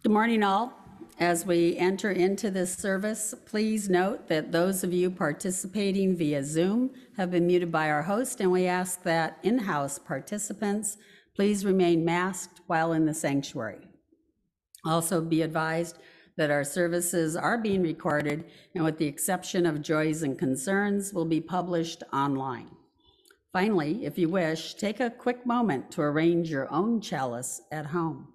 Good morning, all. As we enter into this service, please note that those of you participating via Zoom have been muted by our host, and we ask that in-house participants please remain masked while in the sanctuary. Also, be advised that our services are being recorded, and with the exception of joys and concerns, will be published online. Finally, if you wish, take a quick moment to arrange your own chalice at home.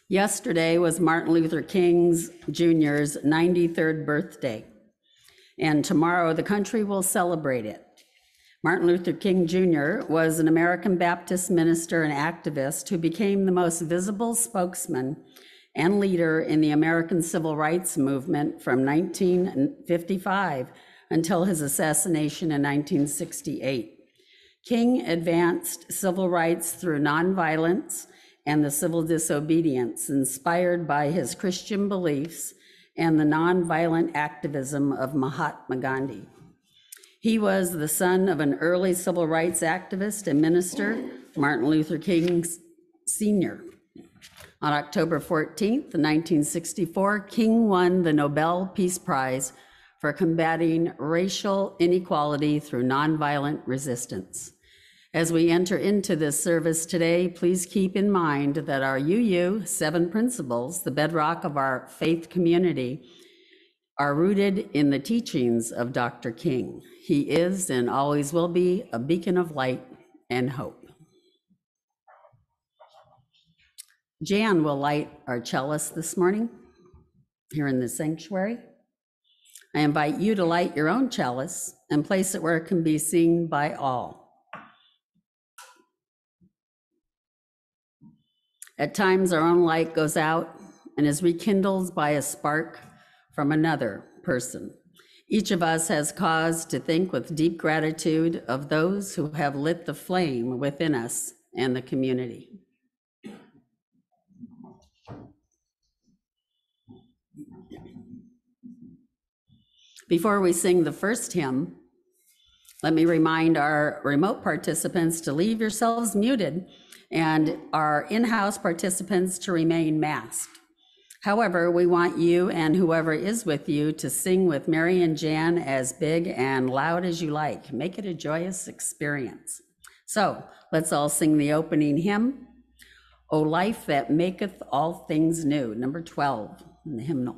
Yesterday was Martin Luther King Jr.'s 93rd birthday, and tomorrow the country will celebrate it. Martin Luther King Jr. was an American Baptist minister and activist who became the most visible spokesman and leader in the American Civil Rights Movement from 1955 until his assassination in 1968. King advanced civil rights through nonviolence and the civil disobedience inspired by his Christian beliefs and the nonviolent activism of Mahatma Gandhi. He was the son of an early civil rights activist and minister, Martin Luther King Sr. On October 14th, 1964, King won the Nobel Peace Prize for combating racial inequality through nonviolent resistance. As we enter into this service today, please keep in mind that our UU 7 principles, the bedrock of our faith community, are rooted in the teachings of Dr. King. He is and always will be a beacon of light and hope. Jan will light our chalice this morning here in the sanctuary. I invite you to light your own chalice and place it where it can be seen by all. At times, our own light goes out and is rekindled by a spark from another person. Each of us has cause to think with deep gratitude of those who have lit the flame within us and the community. Before we sing the first hymn, let me remind our remote participants to leave yourselves muted and our in-house participants to remain masked. However, we want you and whoever is with you to sing with Mary and Jan as big and loud as you like. Make it a joyous experience. So let's all sing the opening hymn, O Life That Maketh All Things New, number 12 in the hymnal.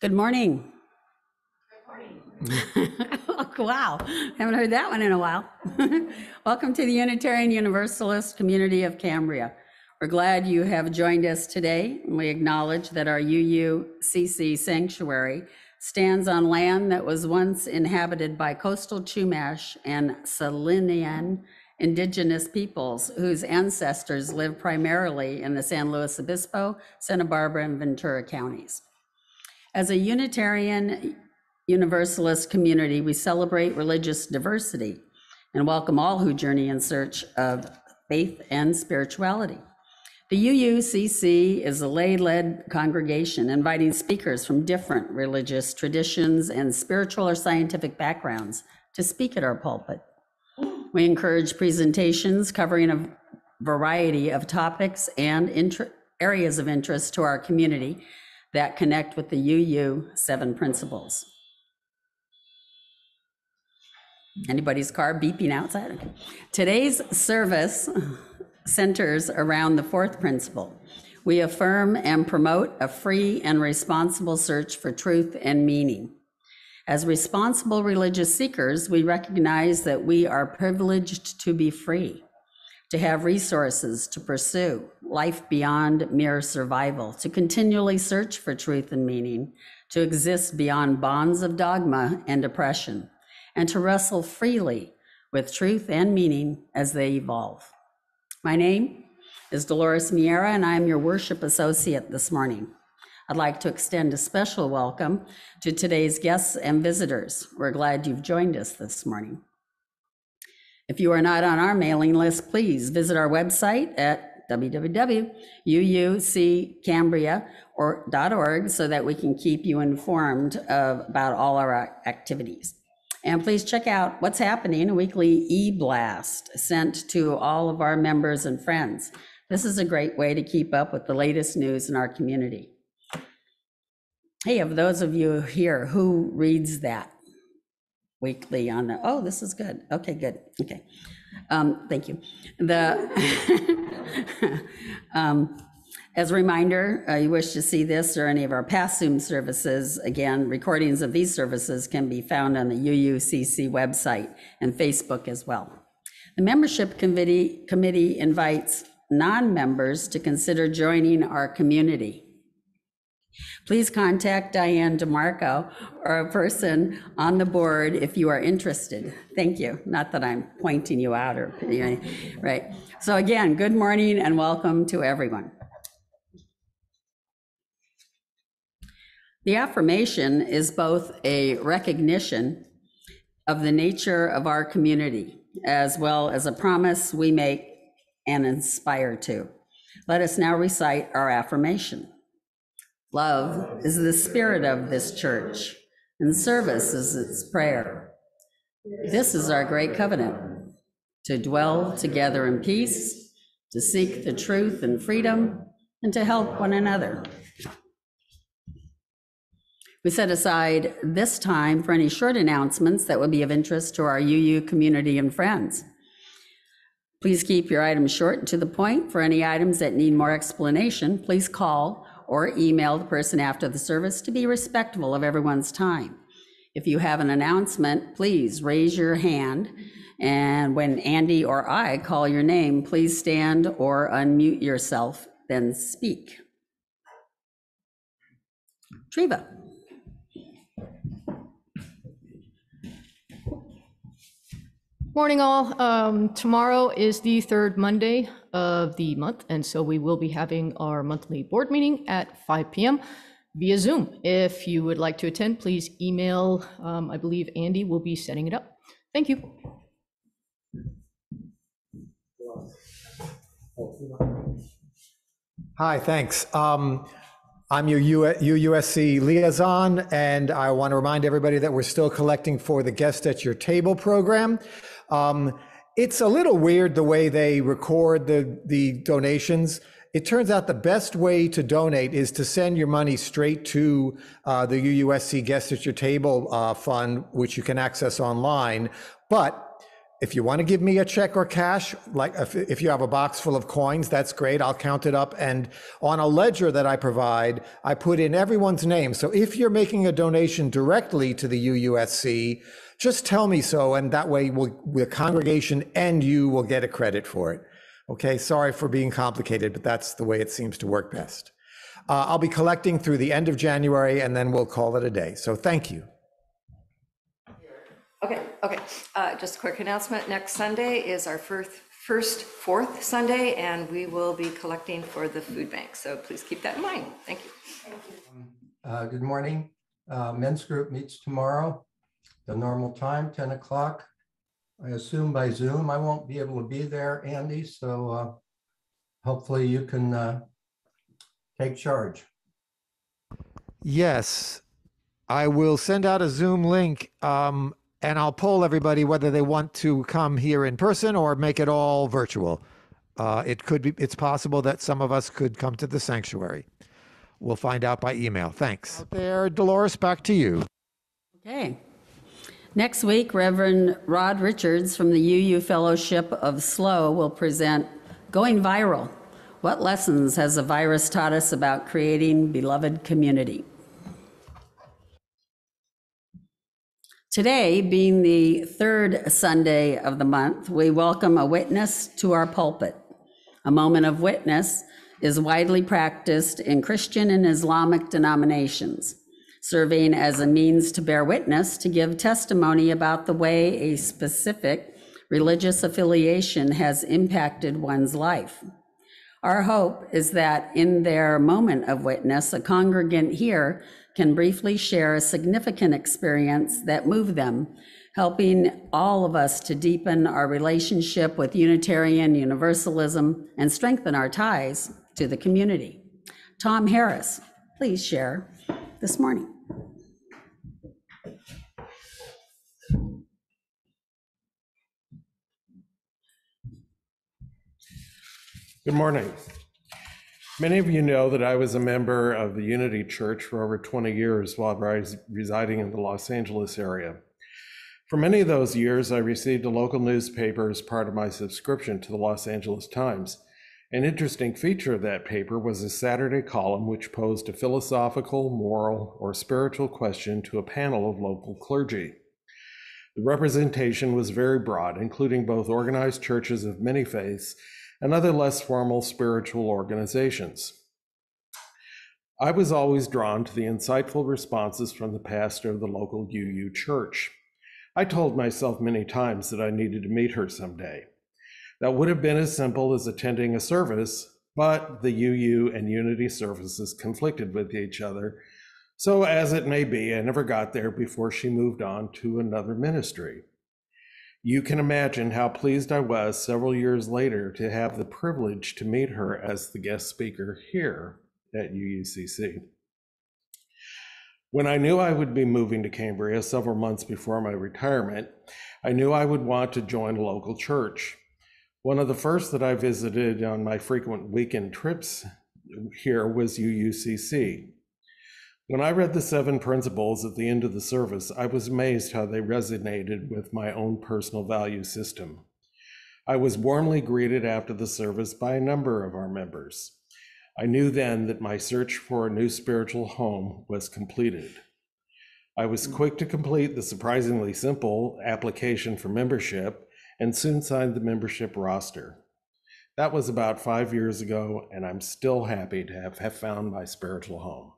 Good morning. Good morning. Wow, haven't heard that one in a while. Welcome to the Unitarian Universalist community of Cambria. We're glad you have joined us today, and we acknowledge that our UUCC sanctuary stands on land that was once inhabited by coastal Chumash and Salinan indigenous peoples whose ancestors lived primarily in the San Luis Obispo, Santa Barbara, and Ventura counties. As a Unitarian Universalist community, we celebrate religious diversity and welcome all who journey in search of faith and spirituality. The UUCC is a lay-led congregation inviting speakers from different religious traditions and spiritual or scientific backgrounds to speak at our pulpit. We encourage presentations covering a variety of topics and areas of interest to our community that connect with the UU 7 principles. Anybody's car beeping outside? Okay. Today's service centers around the fourth principle. We affirm and promote a free and responsible search for truth and meaning. As responsible religious seekers, we recognize that we are privileged to be free, to have resources to pursue life beyond mere survival, to continually search for truth and meaning, to exist beyond bonds of dogma and oppression, and to wrestle freely with truth and meaning as they evolve. My name is Dolores Miera, and I am your worship associate this morning. I'd like to extend a special welcome to today's guests and visitors. We're glad you've joined us this morning. If you are not on our mailing list, please visit our website at www.uuccambria.org so that we can keep you informed about all our activities. And please check out what's happening, a weekly e-blast sent to all of our members and friends. This is a great way to keep up with the latest news in our community. Hey, of those of you here, who reads that weekly on the, oh, this is good. Okay, good. Okay. Thank you. As a reminder, you wish to see this or any of our past Zoom services, again, recordings of these services can be found on the UUCC website and Facebook as well. The membership committee invites non-members to consider joining our community. Please contact Diane DeMarco or a person on the board if you are interested. Thank you. Not that I'm pointing you out or, right. So again, good morning and welcome to everyone. The affirmation is both a recognition of the nature of our community, as well as a promise we make and inspire to. Let us now recite our affirmation. Love is the spirit of this church, and service is its prayer. This is our great covenant, to dwell together in peace, to seek the truth and freedom, and to help one another. We set aside this time for any short announcements that would be of interest to our UU community and friends. Please keep your items short and to the point. For any items that need more explanation, please call or email the person after the service to be respectful of everyone's time. If you have an announcement, please raise your hand, and when Andy or I call your name, please stand or unmute yourself, then speak. Treva. Morning all. Tomorrow is the third Monday of the month, and so we will be having our monthly board meeting at 5 p.m. via Zoom. If you would like to attend, please email. I believe Andy will be setting it up. Thank you. Hi, thanks. I'm your UUSC liaison, and I want to remind everybody that we're still collecting for the Guest at Your Table program. It's a little weird the way they record the donations. It turns out the best way to donate is to send your money straight to the UUSC Guest at Your Table fund, which you can access online. But if you want to give me a check or cash, like if you have a box full of coins, that's great. I'll count it up. And on a ledger that I provide, I put in everyone's name. So if you're making a donation directly to the UUSC, just tell me so. And that way the congregation and you will get a credit for it. Okay, sorry for being complicated, but that's the way it seems to work best. I'll be collecting through the end of January, and then we'll call it a day. So thank you. Okay. Just a quick announcement. Next Sunday is our fourth Sunday, and we will be collecting for the food bank. So please keep that in mind. Thank you. Good morning. Men's group meets tomorrow, the normal time, 10 o'clock. I assume by Zoom. I won't be able to be there, Andy, so hopefully you can take charge. Yes, I will send out a Zoom link, and I'll poll everybody whether they want to come here in person or make it all virtual. It's possible that some of us could come to the sanctuary. We'll find out by email. Thanks. Out there, Dolores, back to you. Okay. Next week, Reverend Rod Richards from the UU Fellowship of SLO will present Going Viral. What lessons has the virus taught us about creating beloved community? Today, being the third Sunday of the month, we welcome a witness to our pulpit. A moment of witness is widely practiced in Christian and Islamic denominations, serving as a means to bear witness, to give testimony about the way a specific religious affiliation has impacted one's life. Our hope is that in their moment of witness, a congregant here can briefly share a significant experience that moved them, helping all of us to deepen our relationship with Unitarian Universalism and strengthen our ties to the community. Tom Harris, please share this morning. Good morning. Many of you know that I was a member of the Unity Church for over 20 years while residing in the Los Angeles area. For many of those years, I received a local newspaper as part of my subscription to the Los Angeles Times. An interesting feature of that paper was a Saturday column which posed a philosophical, moral, or spiritual question to a panel of local clergy. The representation was very broad, including both organized churches of many faiths and other less formal spiritual organizations. I was always drawn to the insightful responses from the pastor of the local UU church. I told myself many times that I needed to meet her someday. That would have been as simple as attending a service, but the UU and Unity services conflicted with each other. So as it may be, I never got there before she moved on to another ministry. You can imagine how pleased I was several years later to have the privilege to meet her as the guest speaker here at UUCC. When I knew I would be moving to Cambria several months before my retirement, I knew I would want to join a local church. One of the first that I visited on my frequent weekend trips here was UUCC. When I read the 7 principles at the end of the service, I was amazed how they resonated with my own personal value system. I was warmly greeted after the service by a number of our members. I knew then that my search for a new spiritual home was completed. I was quick to complete the surprisingly simple application for membership and soon signed the membership roster. That was about 5 years ago, and I'm still happy to have found my spiritual home.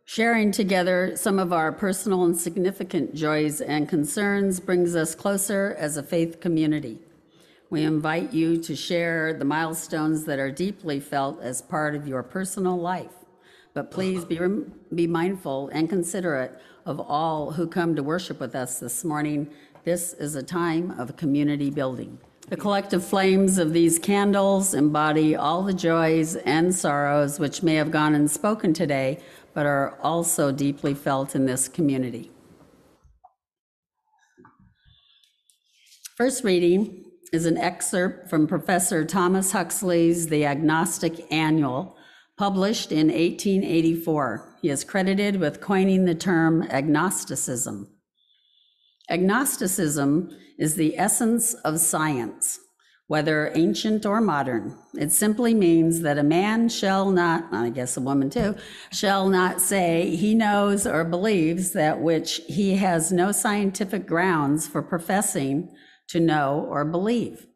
Sharing together some of our personal and significant joys and concerns brings us closer as a faith community. We invite you to share the milestones that are deeply felt as part of your personal life. But please be mindful and considerate of all who come to worship with us this morning. This is a time of community building. The collective flames of these candles embody all the joys and sorrows which may have gone unspoken today, but are also deeply felt in this community. First reading is an excerpt from Professor Thomas Huxley's The Agnostic Annual, published in 1884. He is credited with coining the term agnosticism. Agnosticism is the essence of science. whether ancient or modern. It simply means that a man shall not, I guess a woman too, shall not say he knows or believes that which he has no scientific grounds for professing to know or believe.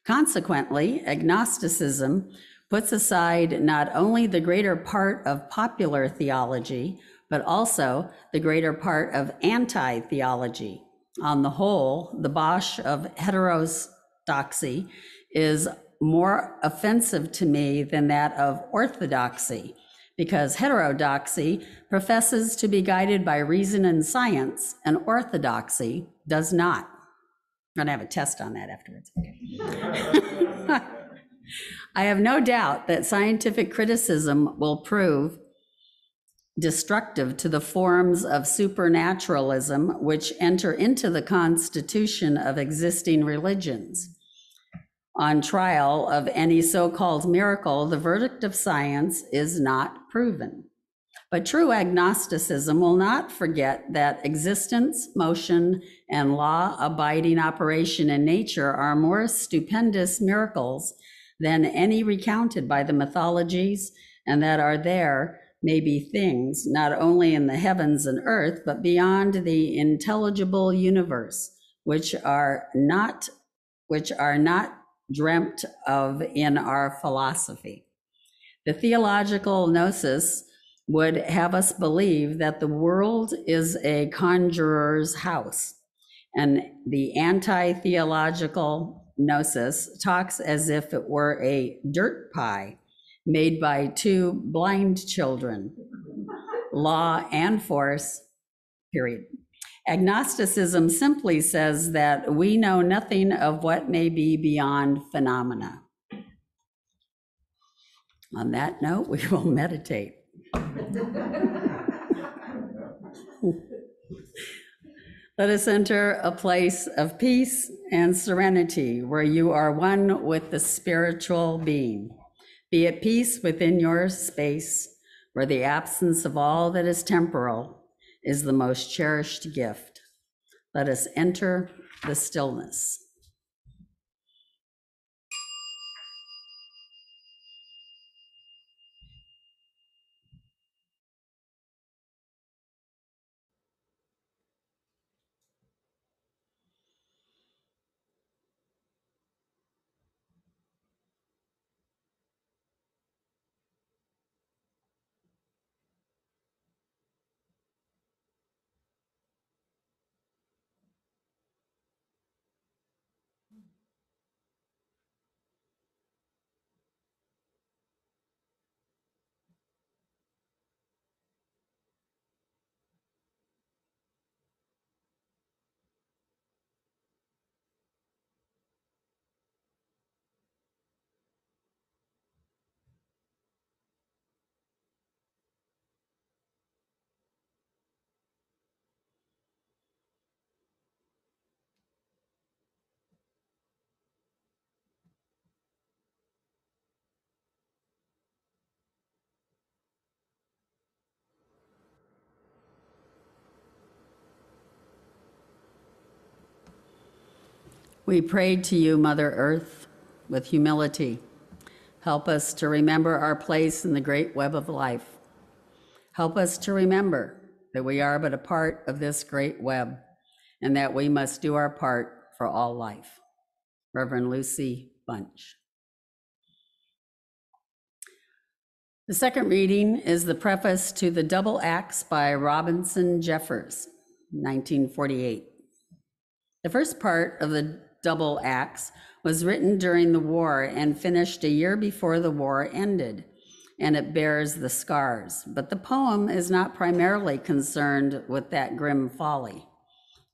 Consequently, agnosticism puts aside not only the greater part of popular theology, but also the greater part of anti-theology. On the whole, the bosh of heterodoxy is more offensive to me than that of orthodoxy, because heterodoxy professes to be guided by reason and science, and orthodoxy does not. I'm going to have a test on that afterwards. I have no doubt that scientific criticism will prove destructive to the forms of supernaturalism which enter into the constitution of existing religions. On trial of any so-called miracle, the verdict of science is not proven. But true agnosticism will not forget that existence, motion, and law-abiding operation in nature are more stupendous miracles than any recounted by the mythologies, and that are there may be things not only in the heavens and earth, but beyond the intelligible universe, which are not dreamt of in our philosophy. The theological gnosis would have us believe that the world is a conjurer's house, and the anti-theological gnosis talks as if it were a dirt pie made by two blind children. Law and force, period. Agnosticism simply says that we know nothing of what may be beyond phenomena. On that note, we will meditate. Let us enter a place of peace and serenity where you are one with the spiritual being. Be at peace within your space, where the absence of all that is temporal is the most cherished gift. Let us enter the stillness. We pray to you, Mother Earth, with humility. Help us to remember our place in the great web of life. Help us to remember that we are but a part of this great web and that we must do our part for all life. Reverend Lucy Bunch. The second reading is the preface to The Double Axe by Robinson Jeffers, 1948. The first part of the Double Axe was written during the war and finished a year before the war ended, and it bears the scars. But the poem is not primarily concerned with that grim folly.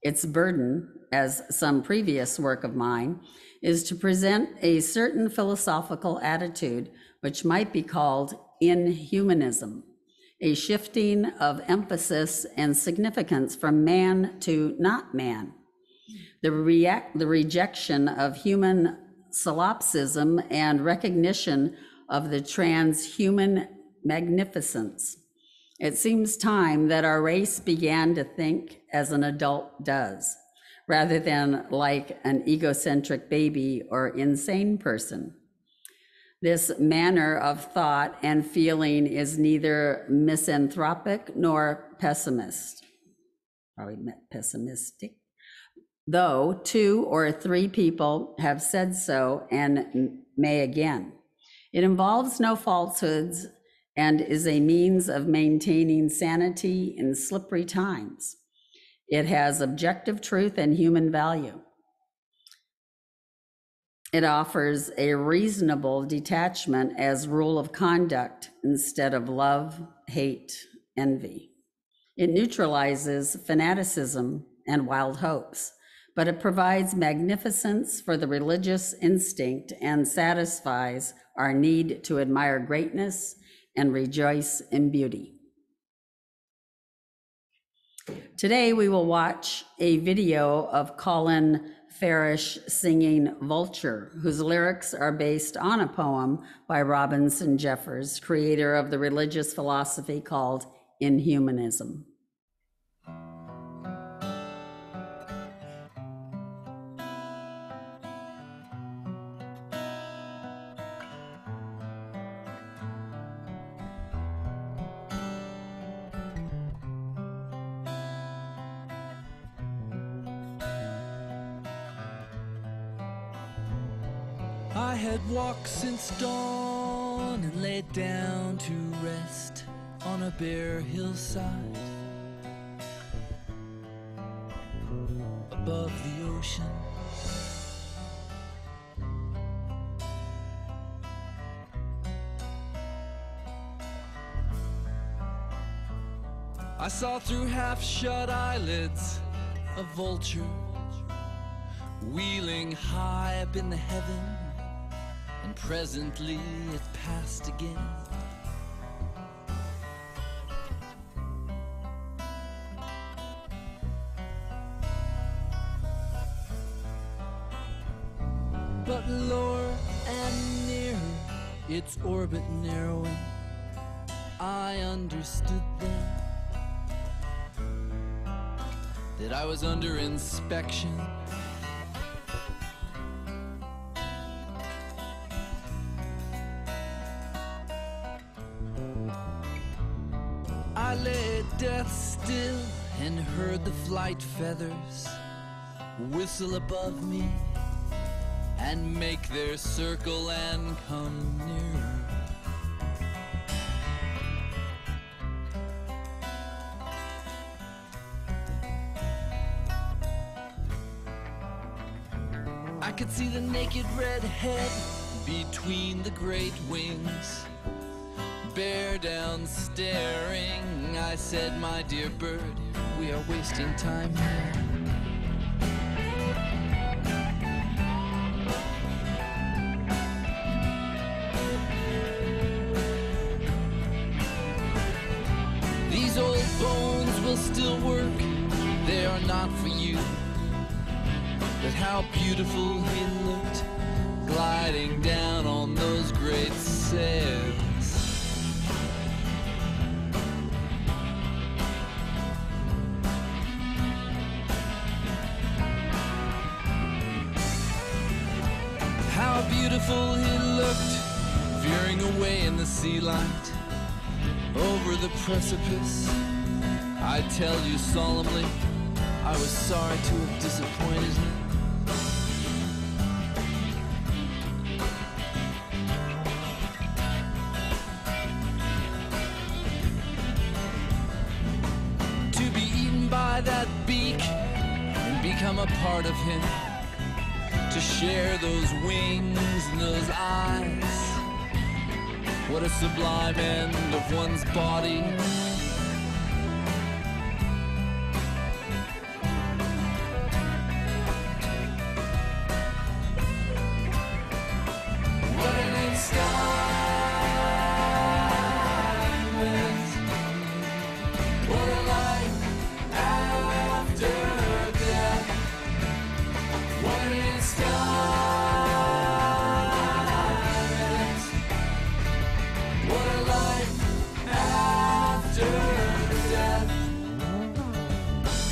Its burden, as some previous work of mine, is to present a certain philosophical attitude which might be called inhumanism, a shifting of emphasis and significance from man to not man, the rejection of human solipsism and recognition of the transhuman magnificence. It seems time that our race began to think as an adult does, rather than like an egocentric baby or insane person. This manner of thought and feeling is neither misanthropic nor pessimist, probably pessimistic, though 2 or 3 people have said so and may again. It involves no falsehoods and is a means of maintaining sanity in slippery times. It has objective truth and human value. It offers a reasonable detachment as rule of conduct instead of love, hate, envy. It neutralizes fanaticism and wild hopes, but it provides magnificence for the religious instinct and satisfies our need to admire greatness and rejoice in beauty. Today, we will watch a video of Colin Farish singing Vulture, whose lyrics are based on a poem by Robinson Jeffers, creator of the religious philosophy called Inhumanism. I had walked since dawn and laid down to rest on a bare hillside above the ocean. I saw through half-shut eyelids a vulture wheeling high up in the heaven, and presently it passed again. But lower and nearer, its orbit narrowing, I understood then that I was under inspection. I lay death still and heard the flight feathers whistle above me and make their circle and come nearer. I could see the naked red head between the great wings, bear down staring. I said, my dear bird, we are wasting time here. These old bones will still work, they are not for you. But how beautiful he looked, gliding down on those great sails. How beautiful he looked, veering away in the sea light, over the precipice. I tell you solemnly, I was sorry to have disappointed him. To be eaten by that beak and become a part of him, to share those wings and those eyes. What a sublime end of one's body. What an installment. What a life after death. What an installment. What a life after death.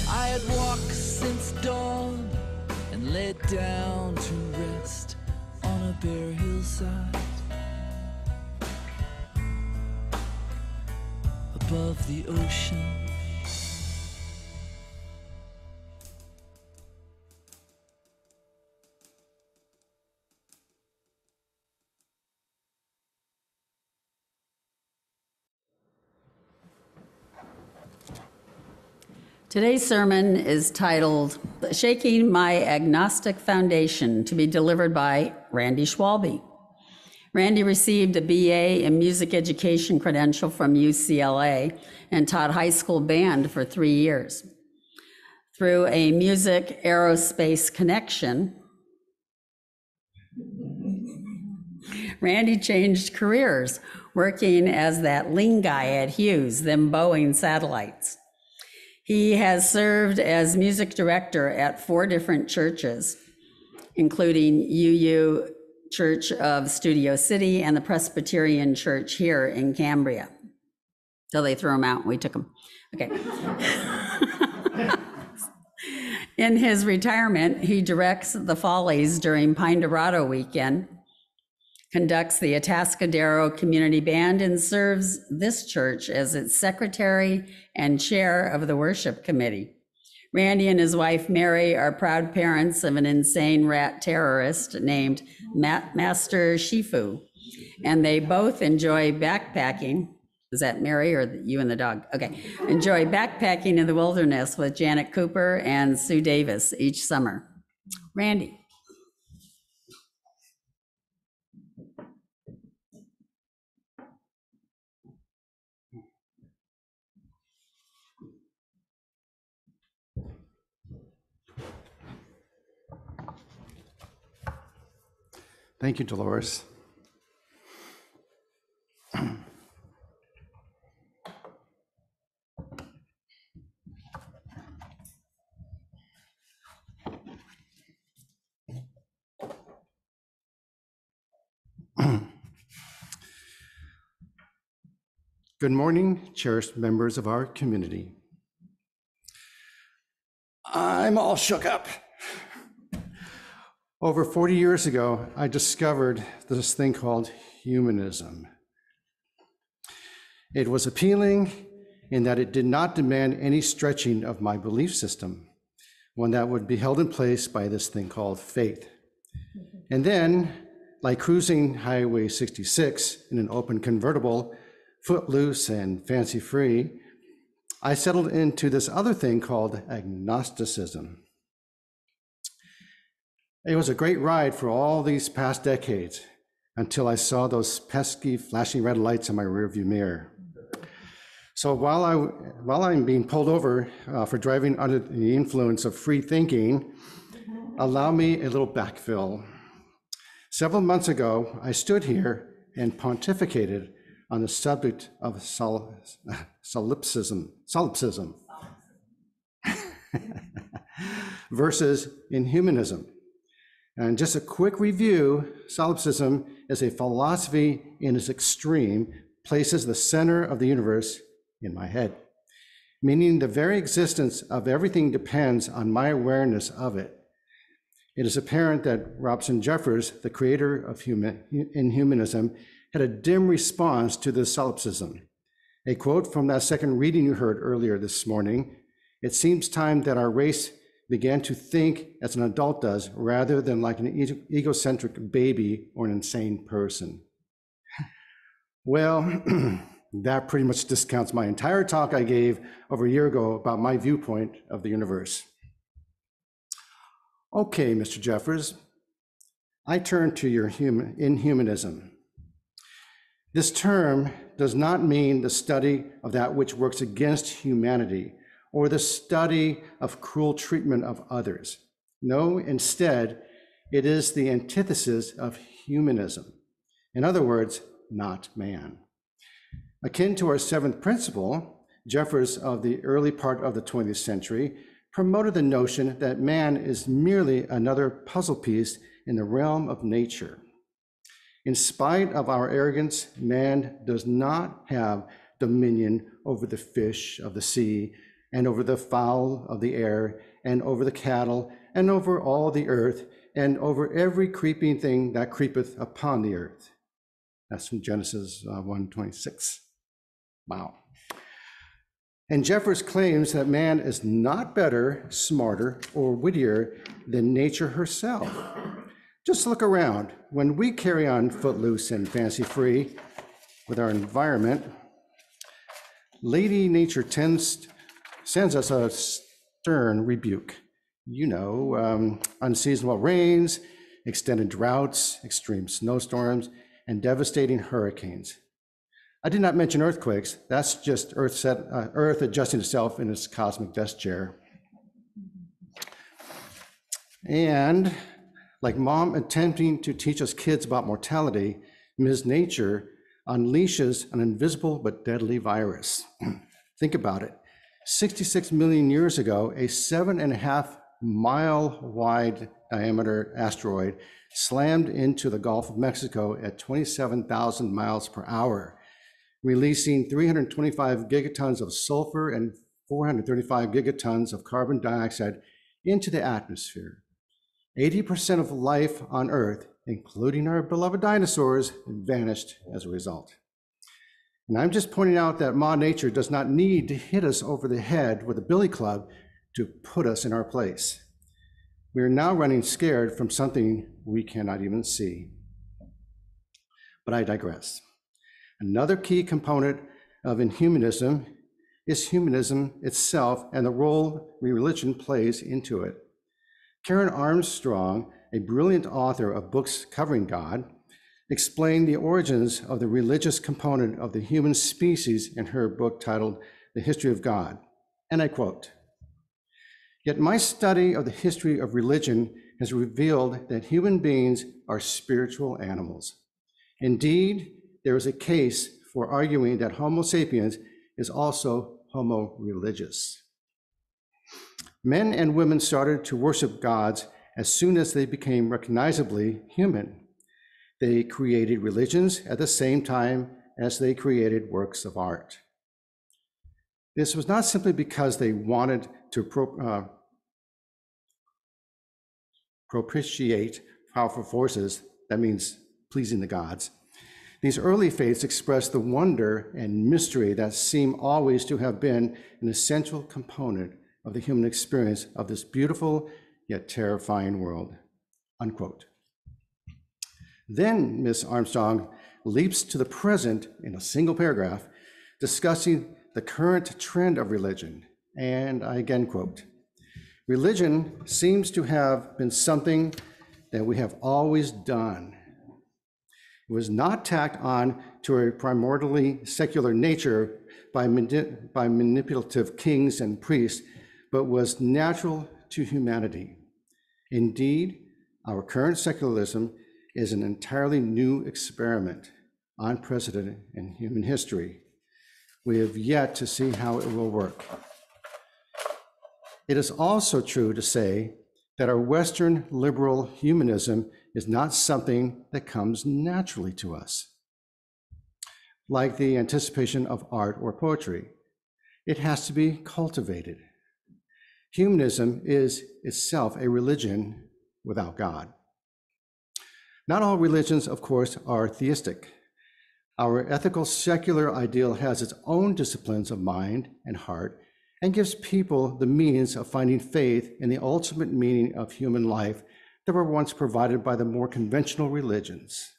I had walked since dawn get down to rest on a bare hillside above the ocean. Today's sermon is titled Shaking My Agnostic Foundation, to be delivered by Randy Schwalbe. Randy received a BA in music education credential from UCLA and taught high school band for 3 years. Through a music aerospace connection, Randy changed careers, working as that lean guy at Hughes, them Boeing satellites. He has served as music director at 4 different churches, including UU Church of Studio City and the Presbyterian Church here in Cambria. So they threw him out and we took him. Okay. In his retirement, he directs the Follies during Pine Dorado weekend, conducts the Atascadero Community Band, and serves this church as its secretary and chair of the worship committee. Randy and his wife, Mary, are proud parents of an insane rat terrorist named Master Shifu, and they both enjoy backpacking. Is that Mary or you and the dog? Okay. Enjoy backpacking in the wilderness with Janet Cooper and Sue Davis each summer. Randy. Thank you, Dolores. Good morning, cherished members of our community. I'm all shook up. Over 40 years ago, I discovered this thing called humanism. It was appealing in that it did not demand any stretching of my belief system, one that would be held in place by this thing called faith. And then, like cruising Highway 66 in an open convertible, footloose and fancy-free, I settled into this other thing called agnosticism. It was a great ride for all these past decades until I saw those pesky flashing red lights in my rearview mirror. So while I'm being pulled over for driving under the influence of free thinking, allow me a little backfill. Several months ago, I stood here and pontificated on the subject of solipsism versus inhumanism. And just a quick review, solipsism is a philosophy in its extreme, places the center of the universe in my head, meaning the very existence of everything depends on my awareness of it. It is apparent that Robson Jeffers, the creator of inhumanism, had a dim response to this solipsism. A quote from that second reading you heard earlier this morning: "It seems time that our race began to think as an adult does, rather than like an egocentric baby or an insane person." Well, that pretty much discounts my entire talk I gave over a year ago about my viewpoint of the universe. Okay, Mr. Jeffers, I turn to your inhumanism. This term does not mean the study of that which works against humanity or the study of cruel treatment of others. No, instead, it is the antithesis of humanism. In other words, not man. Akin to our seventh principle, Jeffers of the early part of the 20th century promoted the notion that man is merely another puzzle piece in the realm of nature. In spite of our arrogance, man does not have dominion over the fish of the sea and over the fowl of the air and over the cattle and over all the earth, and over every creeping thing that creepeth upon the earth. That's from Genesis 1:26. Wow. And Jeffers claims that man is not better, smarter, or wittier than nature herself. Just look around. When we carry on footloose and fancy-free with our environment, Lady Nature sends us a stern rebuke. Unseasonable rains, extended droughts, extreme snowstorms, and devastating hurricanes. I did not mention earthquakes. That's just Earth adjusting itself in its cosmic death chair. And like mom attempting to teach us kids about mortality, Ms. Nature unleashes an invisible but deadly virus. Think about it. 66 million years ago, a 7.5-mile wide diameter asteroid slammed into the Gulf of Mexico at 27,000 miles per hour, releasing 325 gigatons of sulfur and 435 gigatons of carbon dioxide into the atmosphere. 80% of life on Earth, including our beloved dinosaurs, vanished as a result. And I'm just pointing out that Ma Nature does not need to hit us over the head with a billy club to put us in our place. We are now running scared from something we cannot even see. But I digress. Another key component of inhumanism is humanism itself and the role religion plays into it. Karen Armstrong, a brilliant author of books covering God, explained the origins of the religious component of the human species in her book titled The History of God. And I quote, "Yet my study of the history of religion has revealed that human beings are spiritual animals. Indeed, there is a case for arguing that Homo sapiens is also Homo religious. Men and women started to worship gods as soon as they became recognizably human. They created religions at the same time as they created works of art. This was not simply because they wanted to propitiate powerful forces, that means pleasing the gods. These early faiths expressed the wonder and mystery that seem always to have been an essential component of the human experience of this beautiful yet terrifying world," unquote. Then Ms. Armstrong leaps to the present in a single paragraph, discussing the current trend of religion. And I again quote, "Religion seems to have been something that we have always done. It was not tacked on to a primordially secular nature by manipulative kings and priests, but was natural to humanity. Indeed, our current secularism is an entirely new experiment, unprecedented in human history. We have yet to see how it will work. It is also true to say that our Western liberal humanism is not something that comes naturally to us, like the anticipation of art or poetry. It has to be cultivated. Humanism is itself a religion without God. Not all religions, of course, are theistic. Our ethical secular ideal has its own disciplines of mind and heart and gives people the means of finding faith in the ultimate meaning of human life that were once provided by the more conventional religions,"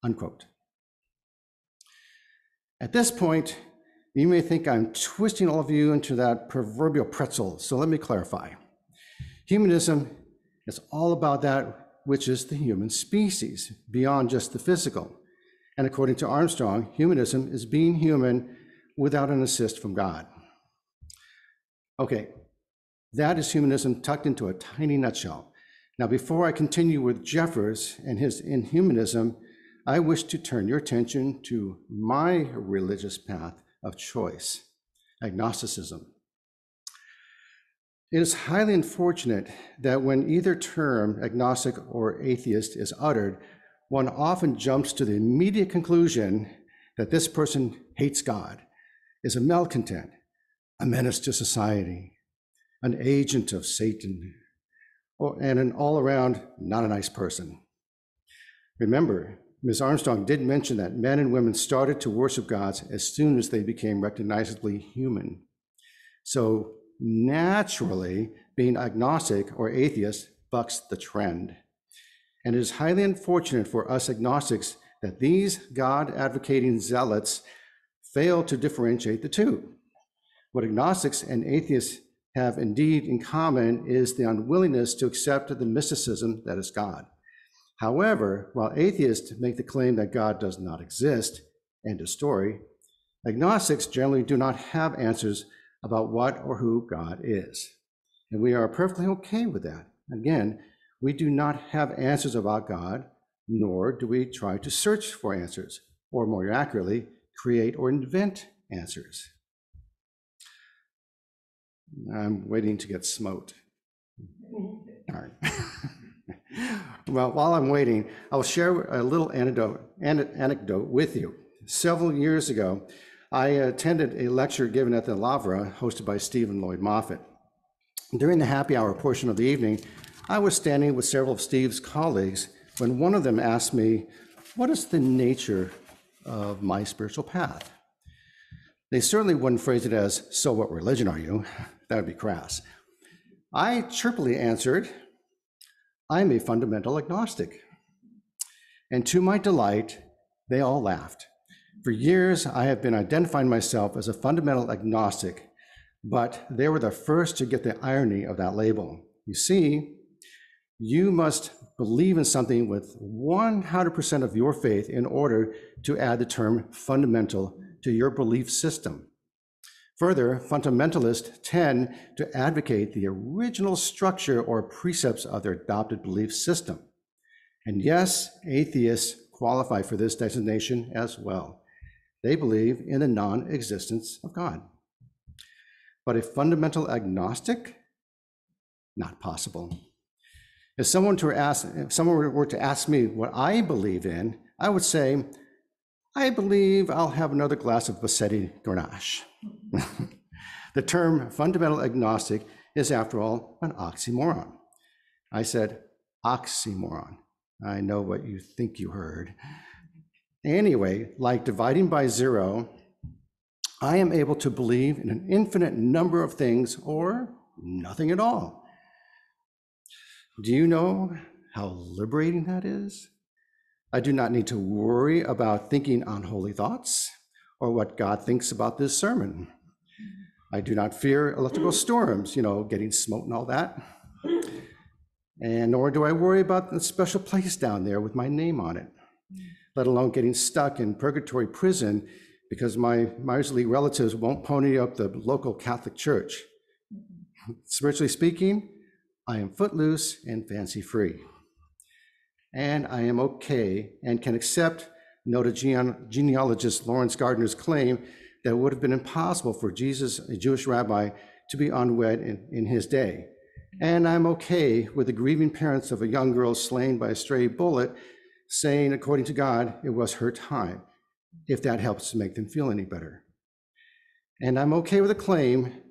unquote. At this point, you may think I'm twisting all of you into that proverbial pretzel, so let me clarify. Humanism is all about that which is the human species, beyond just the physical. And according to Armstrong, humanism is being human without an assist from God. Okay, that is humanism tucked into a tiny nutshell. Now, before I continue with Jeffers and his inhumanism, I wish to turn your attention to my religious path of choice, agnosticism. It is highly unfortunate that when either term, agnostic or atheist, is uttered, one often jumps to the immediate conclusion that this person hates God, is a malcontent, a menace to society, an agent of Satan, and an all-around not a nice person. Remember, Ms. Armstrong did mention that men and women started to worship gods as soon as they became recognizably human. So naturally, being agnostic or atheist bucks the trend. And it is highly unfortunate for us agnostics that these God-advocating zealots fail to differentiate the two. What agnostics and atheists have indeed in common is the unwillingness to accept the mysticism that is God. However, while atheists make the claim that God does not exist, end of story, agnostics generally do not have answers about what or who God is. And we are perfectly okay with that. Again, we do not have answers about God, nor do we try to search for answers, or more accurately, create or invent answers. I'm waiting to get smote. All right. Well, while I'm waiting, I'll share a little anecdote with you. Several years ago, I attended a lecture given at the Lavra, hosted by Stephen Lloyd Moffat. During the happy hour portion of the evening, I was standing with several of Steve's colleagues when one of them asked me, "What is the nature of my spiritual path?" They certainly wouldn't phrase it as, "So what religion are you?" That would be crass. I chirpily answered, "I'm a fundamental agnostic." And to my delight, they all laughed. For years, I have been identifying myself as a fundamental agnostic, but they were the first to get the irony of that label. You see, you must believe in something with 100% of your faith in order to add the term fundamental to your belief system. Further, fundamentalists tend to advocate the original structure or precepts of their adopted belief system. And yes, atheists qualify for this designation as well. They believe in the non-existence of God. But a fundamental agnostic? Not possible. If someone were to ask me what I believe in, I would say, I believe I'll have another glass of Bassetti Grenache. The term fundamental agnostic is, after all, an oxymoron. I said oxymoron. I know what you think you heard. Anyway, like dividing by zero, I am able to believe in an infinite number of things or nothing at all. Do you know how liberating that is? I do not need to worry about thinking unholy thoughts or what God thinks about this sermon. I do not fear electrical storms, getting smote and all that. And nor do I worry about the special place down there with my name on it, let alone getting stuck in purgatory prison because my miserly relatives won't pony up the local Catholic Church. Spiritually speaking, I am footloose and fancy-free. And I am okay and can accept noted genealogist Lawrence Gardner's claim that it would have been impossible for Jesus, a Jewish rabbi, to be unwed in his day. And I'm okay with the grieving parents of a young girl slain by a stray bullet saying, according to God, it was her time, if that helps to make them feel any better. And I'm okay with the claim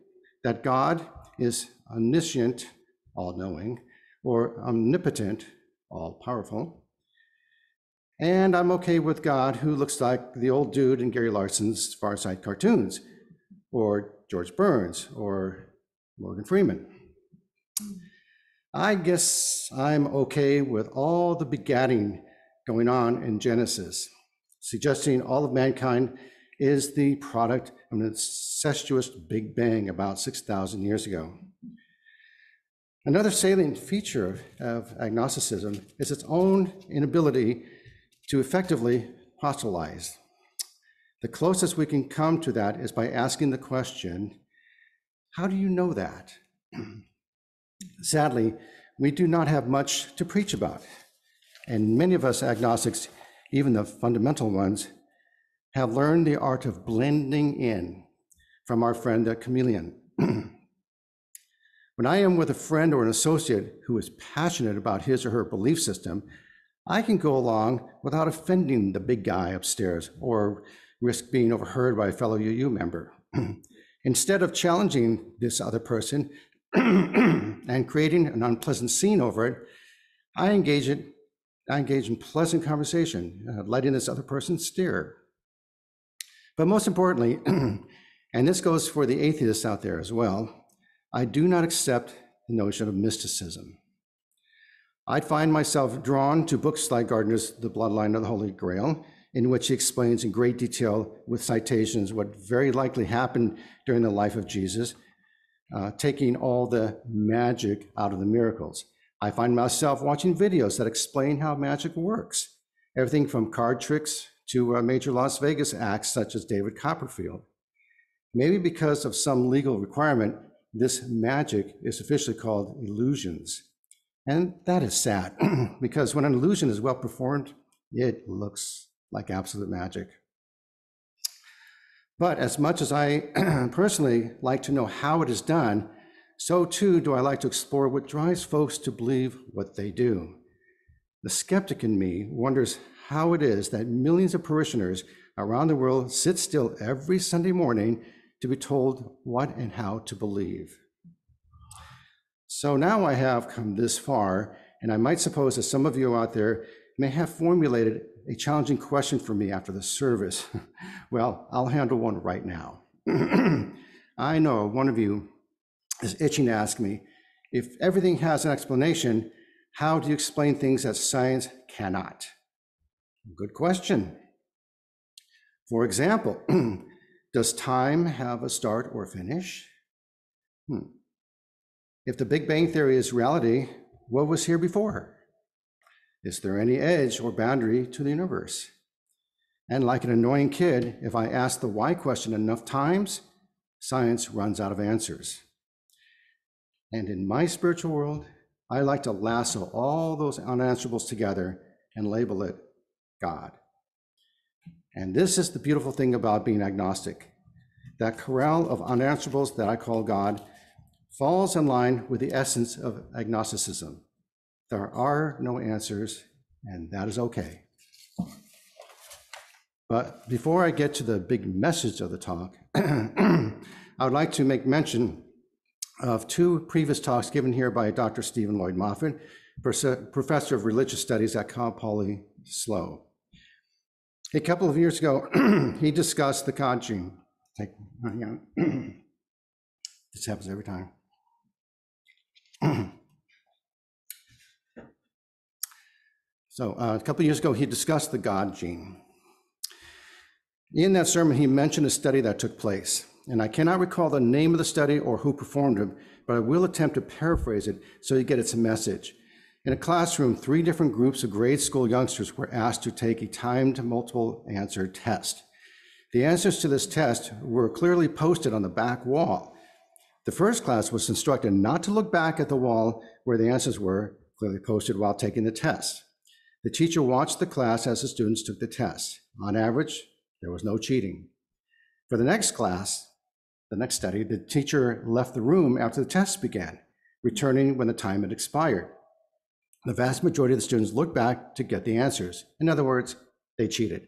that God is omniscient, all-knowing, or omnipotent, all-powerful. And I'm okay with God who looks like the old dude in Gary Larson's Far Side cartoons, or George Burns, or Morgan Freeman. I guess I'm okay with all the begatting going on in Genesis, suggesting all of mankind is the product of an incestuous Big Bang about 6,000 years ago. Another salient feature of agnosticism is its own inability to effectively apostolize. The closest we can come to that is by asking the question, how do you know that? Sadly, we do not have much to preach about. And many of us agnostics, even the fundamental ones, have learned the art of blending in from our friend the chameleon. When I am with a friend or an associate who is passionate about his or her belief system, I can go along without offending the big guy upstairs or risk being overheard by a fellow UU member. Instead of challenging this other person, and creating an unpleasant scene over it, I engage in pleasant conversation, letting this other person steer. But most importantly, and this goes for the atheists out there as well, I do not accept the notion of mysticism. I find myself drawn to books like Gardner's The Bloodline of the Holy Grail, in which he explains in great detail with citations what very likely happened during the life of Jesus, taking all the magic out of the miracles. I find myself watching videos that explain how magic works, everything from card tricks to major Las Vegas acts such as David Copperfield. Maybe because of some legal requirement, this magic is officially called illusions. And that is sad, because when an illusion is well performed, it looks like absolute magic. But as much as I personally like to know how it is done, so too do I like to explore what drives folks to believe what they do. The skeptic in me wonders how it is that millions of parishioners around the world sit still every Sunday morning to be told what and how to believe. So now I have come this far, and I might suppose that some of you out there may have formulated a challenging question for me after the service. Well, I'll handle one right now. I know one of you is itching to ask me, if everything has an explanation, how do you explain things that science cannot? Good question. For example, does time have a start or finish? If the Big Bang Theory is reality, what was here before? Is there any edge or boundary to the universe? And like an annoying kid, if I ask the why question enough times, science runs out of answers. And in my spiritual world, I like to lasso all those unanswerables together and label it God. And this is the beautiful thing about being agnostic. That corral of unanswerables that I call God falls in line with the essence of agnosticism. There are no answers, and that is okay. But before I get to the big message of the talk, I would like to make mention of two previous talks given here by Dr. Stephen Lloyd Moffatt, professor of religious studies at Cal Poly Slow. A couple of years ago, he discussed the God gene. This happens every time. So a couple of years ago, he discussed the God gene. In that sermon, he mentioned a study that took place, and I cannot recall the name of the study or who performed it, but I will attempt to paraphrase it so you get its message. In a classroom, 3 different groups of grade school youngsters were asked to take a timed multiple answer test. The answers to this test were clearly posted on the back wall. The first class was instructed not to look back at the wall where the answers were clearly posted while taking the test. The teacher watched the class as the students took the test. On average, there was no cheating. For the next class, the next study, the teacher left the room after the test began, returning when the time had expired. The vast majority of the students looked back to get the answers. In other words, they cheated.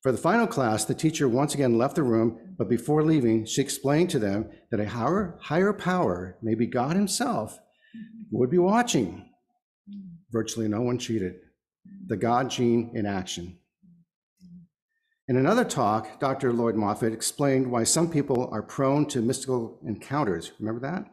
For the final class, the teacher once again left the room, but before leaving, she explained to them that a higher power, maybe God himself, would be watching. Virtually no one cheated. The God gene in action. In another talk, Dr. Lloyd Moffatt explained why some people are prone to mystical encounters. Remember that?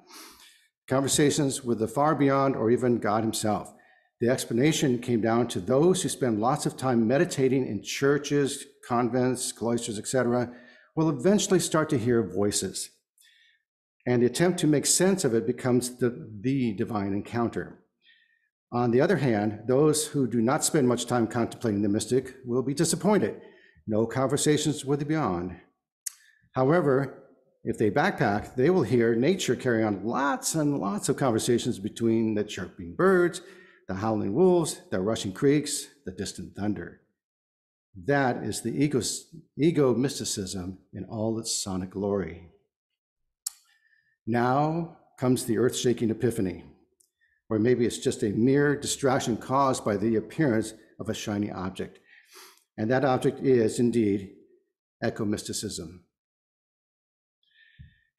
Conversations with the far beyond or even God himself. The explanation came down to those who spend lots of time meditating in churches, convents, cloisters, etc., will eventually start to hear voices. And the attempt to make sense of it becomes the divine encounter. On the other hand, those who do not spend much time contemplating the mystic will be disappointed. No conversations with the beyond. However, if they backpack, they will hear nature carry on lots and lots of conversations between the chirping birds, the howling wolves, the rushing creeks, the distant thunder. That is the ego mysticism in all its sonic glory. Now comes the earth-shaking epiphany, or maybe it's just a mere distraction caused by the appearance of a shiny object. And that object is indeed ecomysticism.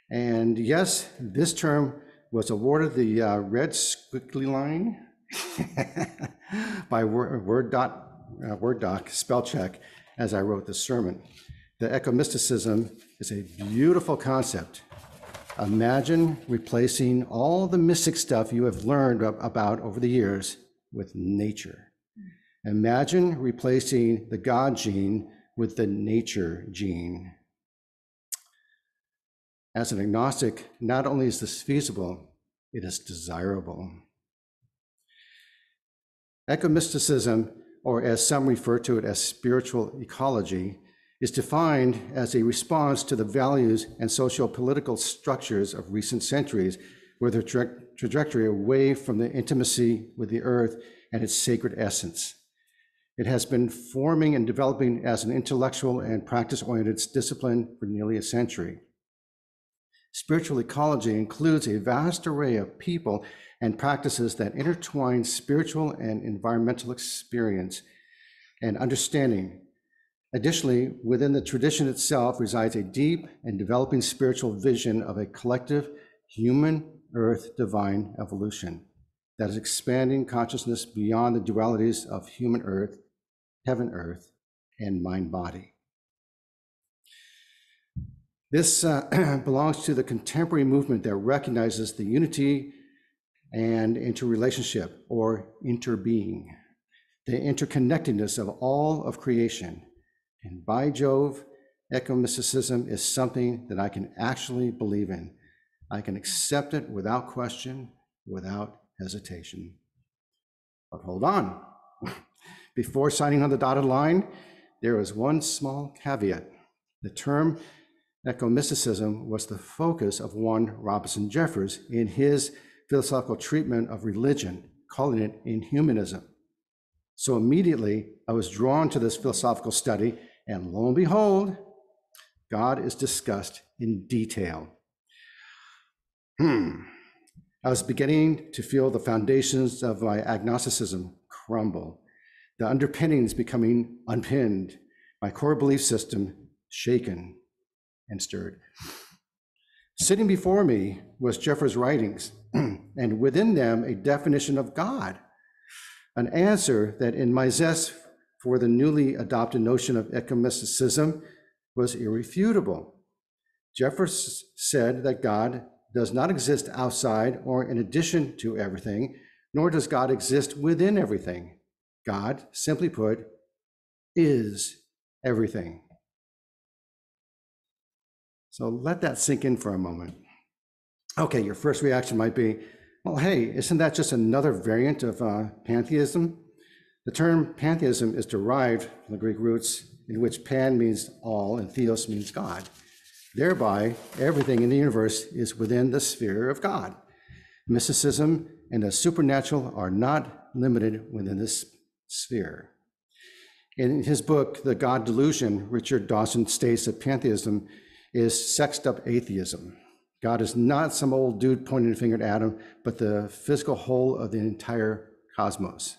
And yes, this term was awarded the red squiggly line by Word Doc spell check as I wrote this sermon. The ecomysticism is a beautiful concept. Imagine replacing all the mystic stuff you have learned about over the years with nature. Imagine replacing the God gene with the nature gene. As an agnostic, not only is this feasible, it is desirable. Ecomysticism, or as some refer to it as spiritual ecology, is defined as a response to the values and socio-political structures of recent centuries, with a trajectory away from the intimacy with the earth and its sacred essence. It has been forming and developing as an intellectual and practice-oriented discipline for nearly a century. Spiritual ecology includes a vast array of people and practices that intertwine spiritual and environmental experience and understanding. Additionally, within the tradition itself resides a deep and developing spiritual vision of a collective human-earth divine evolution that is expanding consciousness beyond the dualities of human-earth, heaven-earth, and mind-body. This belongs to the contemporary movement that recognizes the unity and interrelationship, or interbeing, the interconnectedness of all of creation. And by Jove, ecomysticism is something that I can actually believe in. I can accept it without question, without hesitation. But hold on. Before signing on the dotted line, there is one small caveat. The term ecomysticism was the focus of one Robinson Jeffers in his philosophical treatment of religion, calling it inhumanism. So immediately I was drawn to this philosophical study, and lo and behold, God is discussed in detail. I was beginning to feel the foundations of my agnosticism crumble, the underpinnings becoming unpinned, my core belief system shaken and stirred. Sitting before me was Jeffers' writings, and within them a definition of God, an answer that in my zest for the newly adopted notion of ecomysticism was irrefutable. Jeffers said that God does not exist outside or in addition to everything, nor does God exist within everything. God, simply put, is everything. So let that sink in for a moment. Okay, your first reaction might be, well, hey, isn't that just another variant of pantheism? The term pantheism is derived from the Greek roots, in which pan means all and theos means God. Thereby, everything in the universe is within the sphere of God. Mysticism and the supernatural are not limited within this sphere. In his book, The God Delusion, Richard Dawson states that pantheism is sexed up atheism. God is not some old dude pointing a finger at Adam, but the physical whole of the entire cosmos.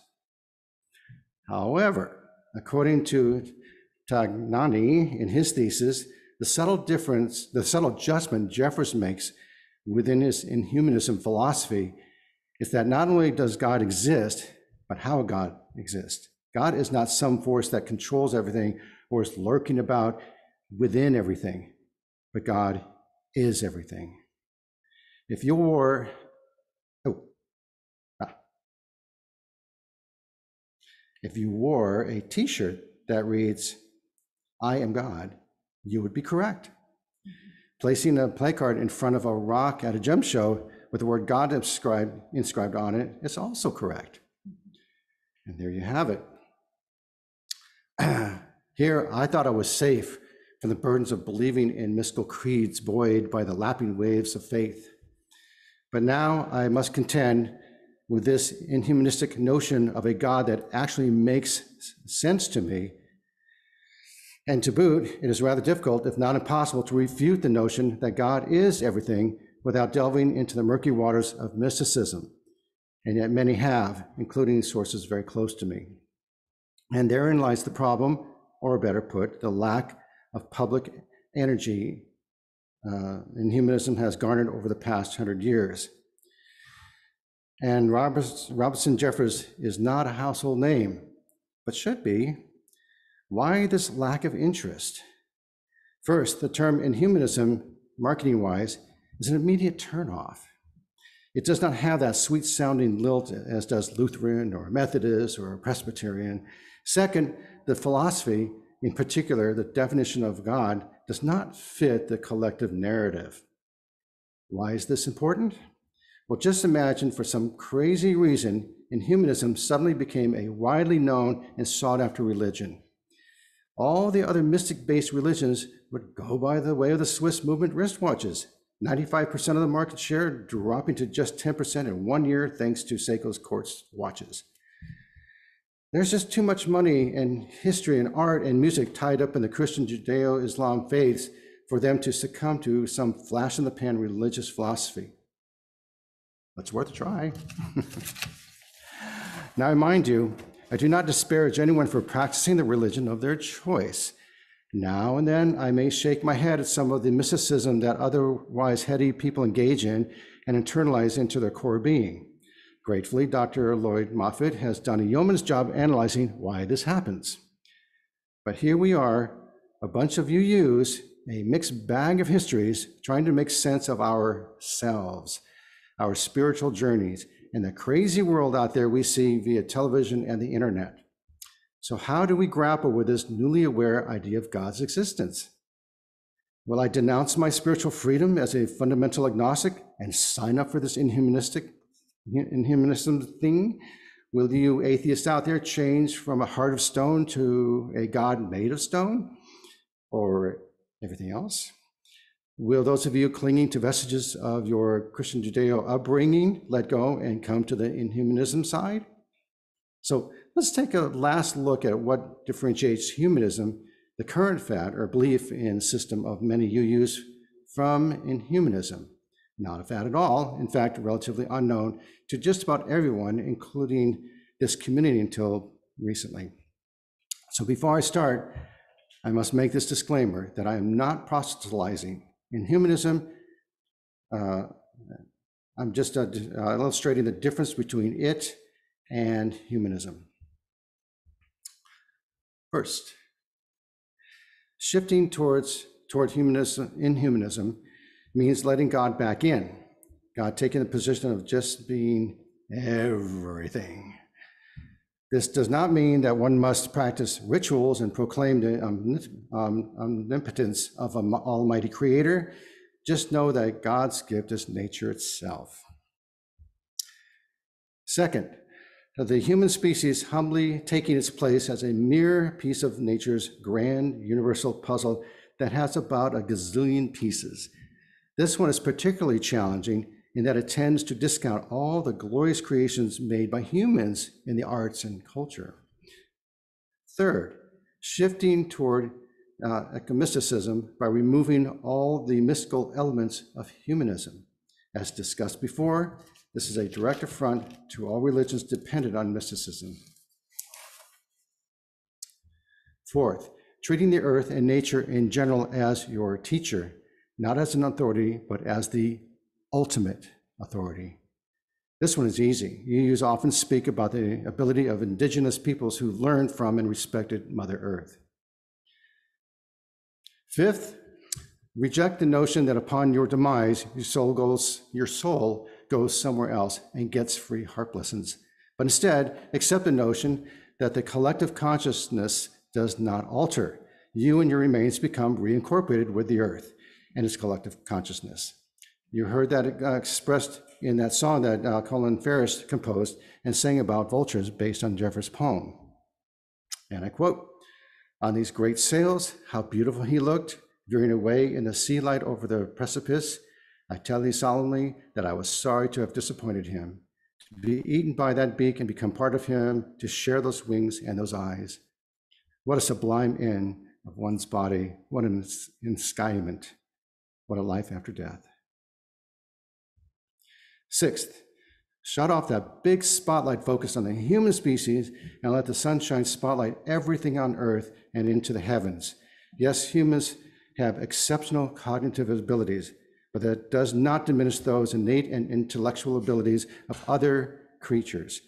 However, according to Tagnani in his thesis, the subtle adjustment Jeffers makes within his inhumanism philosophy is that not only does God exist, but how God exists. God is not some force that controls everything or is lurking about within everything, but God is everything. If you wore, if you wore a t-shirt that reads, "I am God," you would be correct. Placing a placard in front of a rock at a gem show with the word God inscribed on it is also correct. And there you have it. Here, I thought I was safe from the burdens of believing in mystical creeds buoyed by the lapping waves of faith. But now I must contend with this inhumanistic notion of a God that actually makes sense to me. And to boot, it is rather difficult, if not impossible, to refute the notion that God is everything without delving into the murky waters of mysticism. And yet many have, including sources very close to me. And therein lies the problem, or better put, the lack of public energy inhumanism has garnered over the past 100 years. And Robertson Jeffers is not a household name, but should be. Why this lack of interest? First, the term inhumanism, marketing-wise, is an immediate turnoff. It does not have that sweet-sounding lilt as does Lutheran or Methodist or Presbyterian. Second, the philosophy, in particular, the definition of God, does not fit the collective narrative. Why is this important? Well, just imagine for some crazy reason, inhumanism suddenly became a widely known and sought-after religion. All the other mystic-based religions would go by the way of the Swiss movement wristwatches, 95% of the market share dropping to just 10% in 1 year thanks to Seiko's quartz watches. There's just too much money and history and art and music tied up in the Christian Judeo-Islam faiths for them to succumb to some flash-in-the-pan religious philosophy. But it's worth a try. Now, mind you, I do not disparage anyone for practicing the religion of their choice. Now and then, I may shake my head at some of the mysticism that otherwise heady people engage in and internalize into their core being. Gratefully, Dr. Lloyd Moffitt has done a yeoman's job analyzing why this happens. But here we are, a bunch of UUs, a mixed bag of histories, trying to make sense of ourselves, our spiritual journeys, and the crazy world out there we see via television and the internet. So how do we grapple with this newly aware idea of God's existence? Will I denounce my spiritual freedom as a fundamental agnostic and sign up for this inhumanism thing? Will you atheists out there change from a heart of stone to a God made of stone, or everything else? Will those of you clinging to vestiges of your Christian Judeo upbringing let go and come to the inhumanism side? So let's take a last look at what differentiates humanism, the current fad or belief in system of many UUs, from inhumanism. Not a fad at all, in fact, relatively unknown to just about everyone, including this community until recently. So before I start, I must make this disclaimer that I am not proselytizing inhumanism. I'm just illustrating the difference between it and humanism. First, shifting toward inhumanism means letting God back in, God taking the position of just being everything. This does not mean that one must practice rituals and proclaim the omnipotence of an almighty creator. Just know that God's gift is nature itself. Second, the human species humbly taking its place as a mere piece of nature's grand universal puzzle that has about a gazillion pieces. This one is particularly challenging in that it tends to discount all the glorious creations made by humans in the arts and culture. Third, shifting toward ecumenicism by removing all the mystical elements of humanism. As discussed before, this is a direct affront to all religions dependent on mysticism. Fourth, treating the earth and nature in general as your teacher, not as an authority, but as the ultimate authority. This one is easy. UUs often speak about the ability of indigenous peoples who learned from and respected Mother Earth. Fifth, reject the notion that upon your demise, your soul goes somewhere else and gets free harp lessons. But instead, accept the notion that the collective consciousness does not alter. You and your remains become reincorporated with the earth and its collective consciousness. You heard that expressed in that song that Colin Ferris composed and sang about vultures based on Jeffers' poem. And I quote, "On these great sails, how beautiful he looked, veering away in the sea light over the precipice. I tell thee solemnly that I was sorry to have disappointed him, to be eaten by that beak and become part of him, to share those wings and those eyes. What a sublime end of one's body, what an enskyment, what a life after death." Sixth, shut off that big spotlight focused on the human species and let the sunshine spotlight everything on earth and into the heavens. Yes, humans have exceptional cognitive abilities, but that does not diminish those innate and intellectual abilities of other creatures.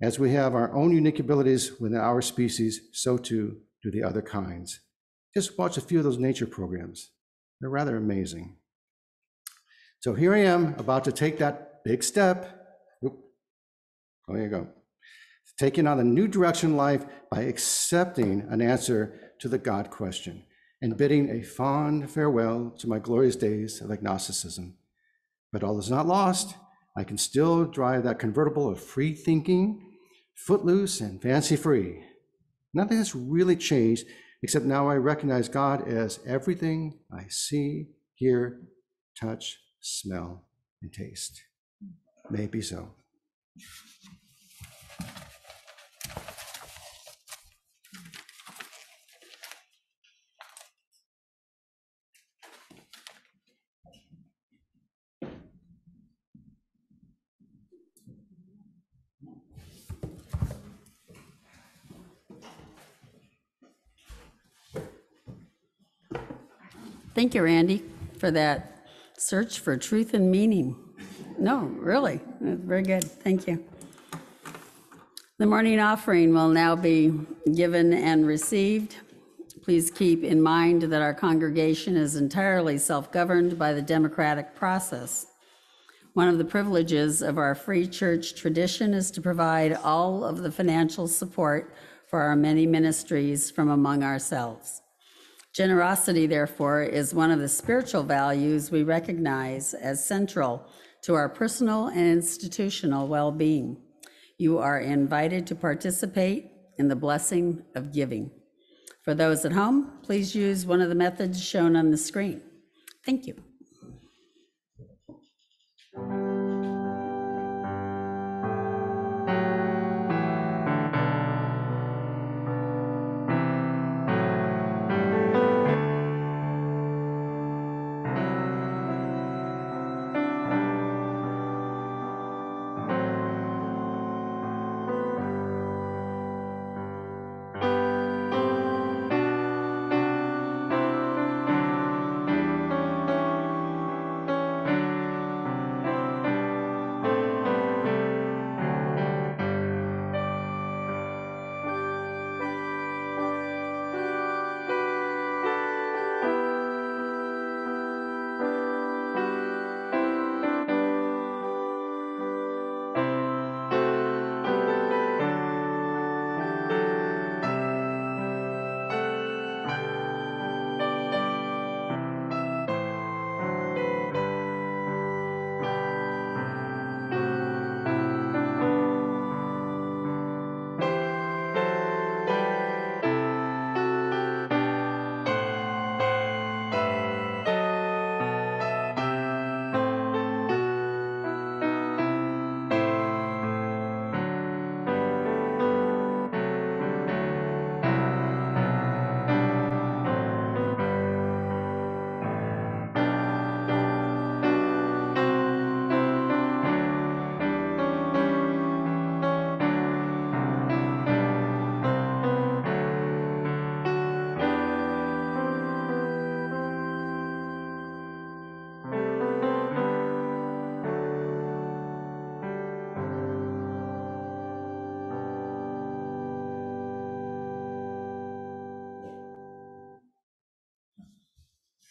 As we have our own unique abilities within our species, so too do the other kinds. Just watch a few of those nature programs. They're rather amazing. So here I am about to take that big step. Oop. Oh, there you go. Taking on a new direction in life by accepting an answer to the God question and bidding a fond farewell to my glorious days of agnosticism. But all is not lost. I can still drive that convertible of free thinking, footloose and fancy-free. Nothing has really changed, except now I recognize God as everything I see, hear, touch, smell, and taste. May it be so. Thank you, Randy, for that search for truth and meaning. No, really, very good. Thank you. The morning offering will now be given and received. Please keep in mind that our congregation is entirely self-governed by the democratic process. One of the privileges of our free church tradition is to provide all of the financial support for our many ministries from among ourselves. Generosity, therefore, is one of the spiritual values we recognize as central to our personal and institutional well-being. You are invited to participate in the blessing of giving. For those at home, please use one of the methods shown on the screen. Thank you.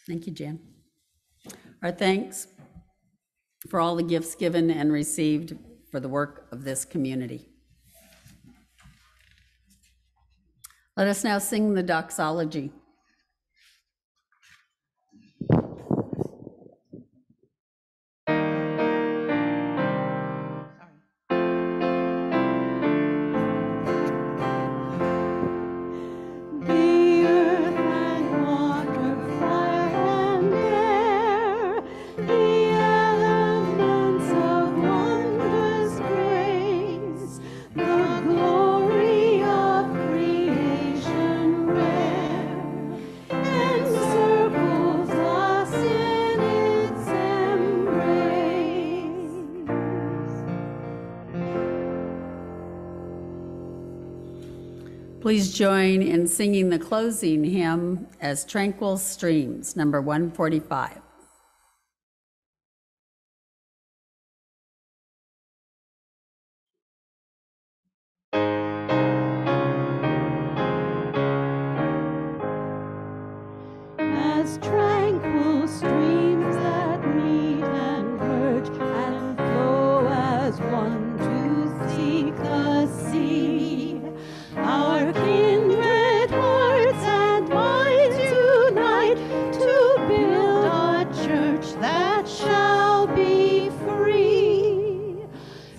Thank you, Jan. Our thanks for all the gifts given and received for the work of this community. Let us now sing the doxology. Please join in singing the closing hymn as Tranquil Streams, number 145. those tranquil streams that meet and merge and flow as one to seek the sea. Our kindred hearts and minds unite to build a church that shall be free,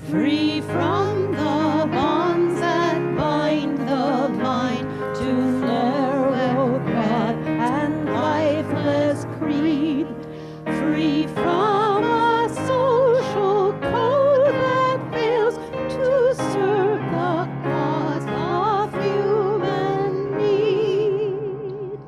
free from the bonds that bind the mind to narrow God and lifeless creed, free from a social code that fails to serve the cause of human need,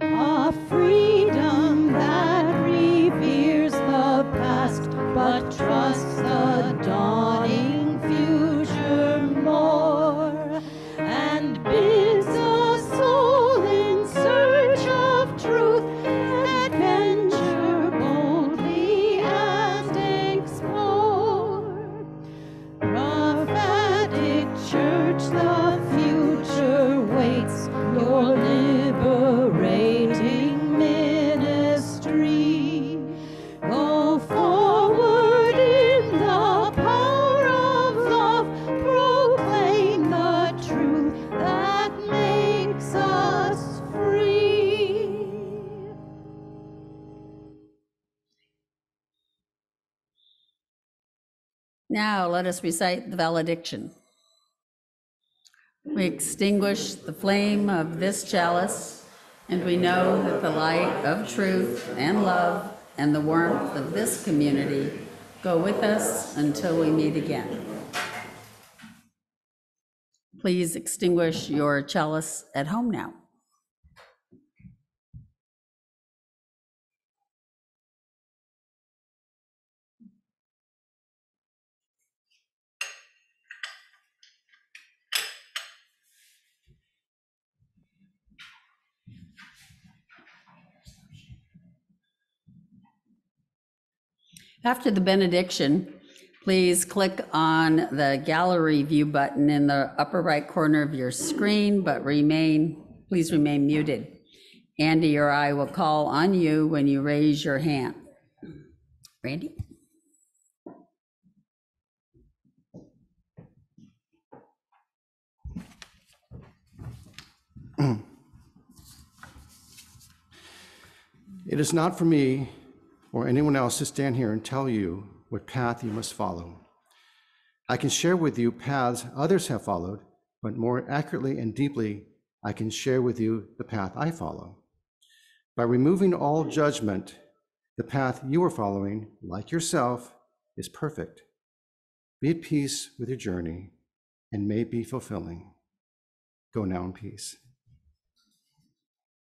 a freedom that reveres the past but trusts the dawning future more, and bids a soul in search of truth adventure boldly and explore. Prophetic Church, the future waits your liberating ministry. Go forward in the power of love, proclaim the truth that makes us free. Now let us recite the valediction. We extinguish the flame of this chalice, and we know that the light of truth and love and the warmth of this community go with us until we meet again. Please extinguish your chalice at home now. After the benediction, please click on the gallery view button in the upper right corner of your screen, but please remain muted. Andy or I will call on you when you raise your hand. Randy? It is not for me or anyone else to stand here and tell you what path you must follow. I can share with you paths others have followed, but more accurately and deeply, I can share with you the path I follow. By removing all judgment, the path you are following, like yourself, is perfect. Be at peace with your journey and may be fulfilling. Go now in peace.